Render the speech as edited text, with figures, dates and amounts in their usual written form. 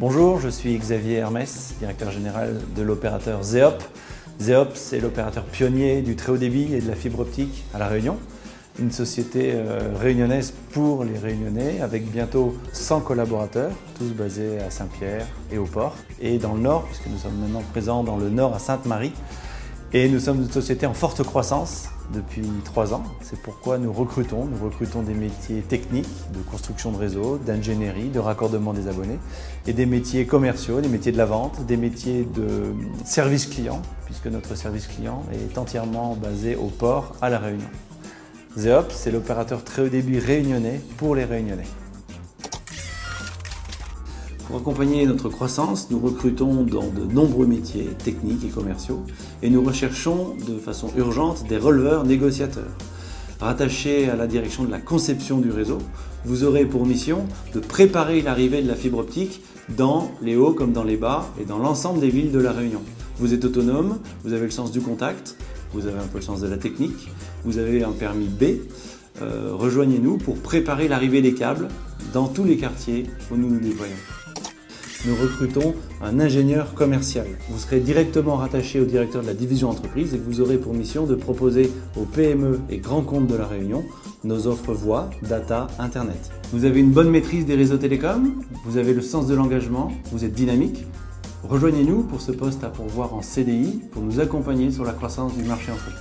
Bonjour, je suis Xavier Hermès, directeur général de l'opérateur Zeop. Zeop, c'est l'opérateur pionnier du très haut débit et de la fibre optique à La Réunion. Une société réunionnaise pour les Réunionnais avec bientôt 100 collaborateurs, tous basés à Saint-Pierre et au Port. Et dans le Nord, puisque nous sommes maintenant présents dans le Nord à Sainte-Marie. Et nous sommes une société en forte croissance depuis 3 ans. C'est pourquoi nous recrutons des métiers techniques, de construction de réseau, d'ingénierie, de raccordement des abonnés, et des métiers commerciaux, des métiers de la vente, des métiers de service client, puisque notre service client est entièrement basé au port à La Réunion. Zeop, c'est l'opérateur très haut débit réunionnais pour les Réunionnais. Pour accompagner notre croissance, nous recrutons dans de nombreux métiers techniques et commerciaux et nous recherchons de façon urgente des releveurs négociateurs. Rattachés à la direction de la conception du réseau, vous aurez pour mission de préparer l'arrivée de la fibre optique dans les hauts comme dans les bas et dans l'ensemble des villes de La Réunion. Vous êtes autonome, vous avez le sens du contact, vous avez un peu le sens de la technique, vous avez un permis B. Rejoignez-nous pour préparer l'arrivée des câbles dans tous les quartiers où nous nous déployons. Nous recrutons un ingénieur commercial. Vous serez directement rattaché au directeur de la division entreprise et vous aurez pour mission de proposer aux PME et grands comptes de La Réunion nos offres voix, data, internet. Vous avez une bonne maîtrise des réseaux télécoms, vous avez le sens de l'engagement, vous êtes dynamique. Rejoignez-nous pour ce poste à pourvoir en CDI pour nous accompagner sur la croissance du marché entreprise.